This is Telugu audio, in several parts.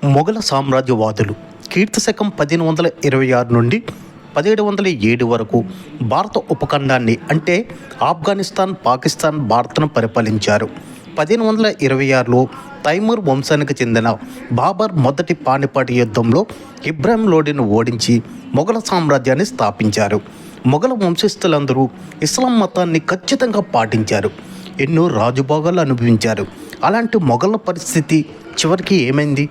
మొఘల సామ్రాజ్యవాదులు కీర్తి శకం 1526 నుండి 1707 వరకు భారత ఉపఖండాన్ని అంటే ఆఫ్ఘనిస్తాన్, పాకిస్తాన్, భారత్ను పరిపాలించారు. 1526లో తైమూర్ వంశానికి చెందిన బాబర్ మొదటి పానిపట్ యుద్ధంలో ఇబ్రాహిం లోడిని ఓడించి మొఘల సామ్రాజ్యాన్ని స్థాపించారు. మొఘల వంశస్థులందరూ ఇస్లాం మతాన్ని ఖచ్చితంగా పాటించారు. ఎన్నో రాజభోగాలు అనుభవించారు. అలాంటి మొఘల పరిస్థితి చివరికి ఏమైంది?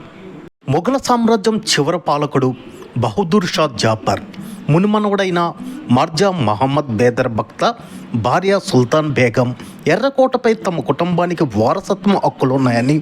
మొఘల సామ్రాజ్యం చివరి పాలకుడు బహదూర్ షా జాఫర్ మునిమనుడైన మార్జా మహమ్మద్ బేదర్ బక్త భార్య సుల్తాన్ బేగం ఎర్రకోటపై తమ కుటుంబానికి వారసత్వం హక్కులున్నాయని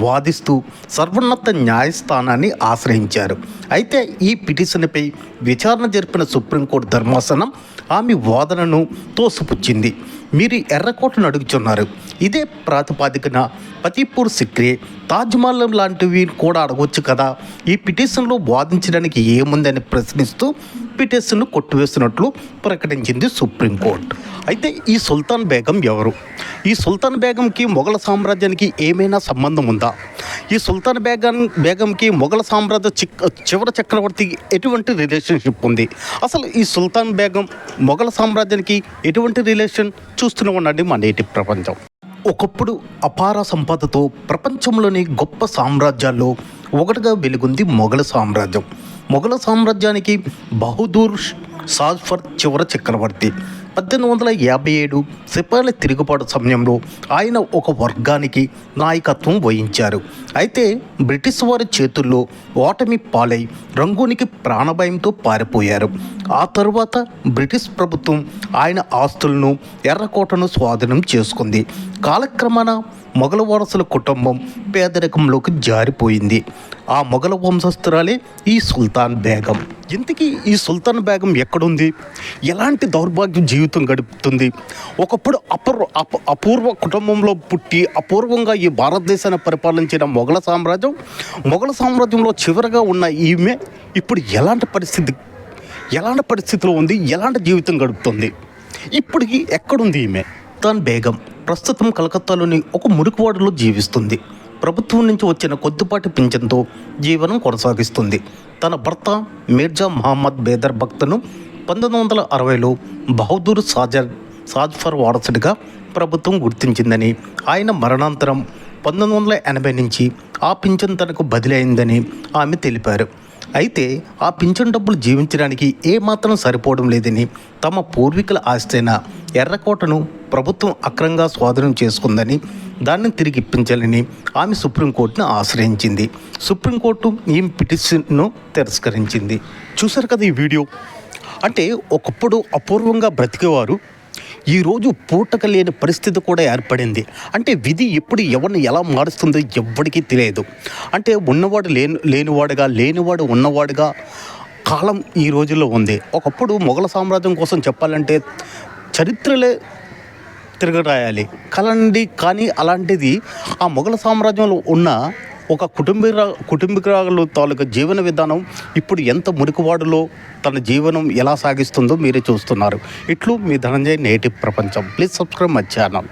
వాదిస్తూ సర్వోన్నత న్యాయస్థానాన్ని ఆశ్రయించారు. అయితే ఈ పిటిషన్పై విచారణ జరిపిన సుప్రీంకోర్టు ధర్మాసనం ఆమె వాదనను తోసిపుచ్చింది. మీరు ఎర్రకోటను అడుగుతున్నారు, ఇదే ప్రాతిపాదికన ఫతేపూర్ సిక్రీ, తాజ్మహల్ లాంటివి కూడా అడగవచ్చు కదా, ఈ పిటిషన్లో వాదించడానికి ఏముందని ప్రశ్నిస్తూ పిటిషన్ను కొట్టివేస్తున్నట్లు ప్రకటించింది సుప్రీంకోర్టు. అయితే ఈ సుల్తాన్ బేగం ఎవరు? ఈ సుల్తాన్ బేగంకి మొఘల సామ్రాజ్యానికి ఏమైనా సంబంధం ఉందా? ఈ సుల్తాన్ బేగంకి మొఘల సామ్రాజ్య చివరి చక్రవర్తికి ఎటువంటి రిలేషన్షిప్ ఉంది? అసలు ఈ సుల్తాన్ బేగం మొఘల సామ్రాజ్యానికి ఎటువంటి రిలేషన్? చూస్తూనే ఉండండి మా నేటి ప్రపంచం. ఒకప్పుడు అపార సంపదతో ప్రపంచంలోని గొప్ప సామ్రాజ్యాల్లో ఒకటిగా వెలుగుంది మొఘల సామ్రాజ్యం. మొఘల సామ్రాజ్యానికి బహదూర్ షాజఫర్ చివరి చక్రవర్తి. 1857 సిపాయిల తిరుగుబాటు సమయంలో ఆయన ఒక వర్గానికి నాయకత్వం వహించారు. అయితే బ్రిటిష్ వారి చేతుల్లో ఓటమి పాలై రంగూనికి ప్రాణభయంతో పారిపోయారు. ఆ తరువాత బ్రిటిష్ ప్రభుత్వం ఆయన ఆస్తులను, ఎర్రకోటను స్వాధీనం చేసుకుంది. కాలక్రమేణా మొఘల వారసుల కుటుంబం పేదరికంలోకి జారిపోయింది. ఆ మొఘల వంశస్థురాలే ఈ సుల్తాన్ బేగం. ఇంతకీ ఈ సుల్తాన్ బేగం ఎక్కడుంది? ఎలాంటి దౌర్భాగ్య జీవితం గడుపుతుంది? ఒకప్పుడు అపూర్వ కుటుంబంలో పుట్టి అపూర్వంగా ఈ భారతదేశాన్ని పరిపాలించిన మొఘల సామ్రాజ్యంలో చివరగా ఉన్న ఈమె ఇప్పుడు ఎలాంటి పరిస్థితిలో ఉంది? ఎలాంటి జీవితం గడుపుతుంది? ఇప్పటికి ఎక్కడుంది ఈమె? సుల్తాన్ బేగం ప్రస్తుతం కలకత్తాలోని ఒక మురికివాడలో జీవిస్తుంది. ప్రభుత్వం నుంచి వచ్చిన కొద్దిపాటి పింఛన్తో జీవనం కొనసాగిస్తుంది. తన భర్త మీర్జా మహమ్మద్ బేదర్ బక్తను 1960లో బహదూర్ షాజఫర్ వారసుడిగా ప్రభుత్వం గుర్తించిందని, ఆయన మరణాంతరం 1980 నుంచి ఆ పింఛన్ తనకు బదిలీ అయిందని ఆమె తెలిపారు. అయితే ఆ పింఛన్ డబ్బులు జీవించడానికి ఏమాత్రం సరిపోవడం లేదని, తమ పూర్వీకుల ఆస్తైన ఎర్రకోటను ప్రభుత్వం అక్రమంగా స్వాధీనం చేసుకుందని, దాన్ని తిరిగి ఇప్పించాలని ఆమె సుప్రీంకోర్టును ఆశ్రయించింది. సుప్రీంకోర్టు ఈ పిటిషన్ను తిరస్కరించింది. చూశారు కదా ఈ వీడియో. అంటే ఒకప్పుడు అపూర్వంగా బ్రతికేవారు ఈరోజు పూటక లేని పరిస్థితి కూడా ఏర్పడింది. అంటే విధి ఎప్పుడు ఎవరిని ఎలా మారుస్తుందో ఎవ్వడికి తెలియదు. అంటే ఉన్నవాడు లేనివాడుగా, లేనివాడు ఉన్నవాడుగా కాలం ఈ రోజుల్లో ఉంది. ఒకప్పుడు మొఘల సామ్రాజ్యం కోసం చెప్పాలంటే చరిత్రలే తిరగరాయాలి కలండి. కానీ అలాంటిది ఆ మొఘల సామ్రాజ్యంలో ఉన్న ఒక కుటుంబీకురాలు తాలూకా జీవన విధానం ఇప్పుడు ఎంత మురికివాడులో తన జీవనం ఎలా సాగిస్తుందో మీరే చూస్తున్నారు. ఇట్లు మీ ధనంజయ్ నేటి ప్రపంచం. Please subscribe my channel.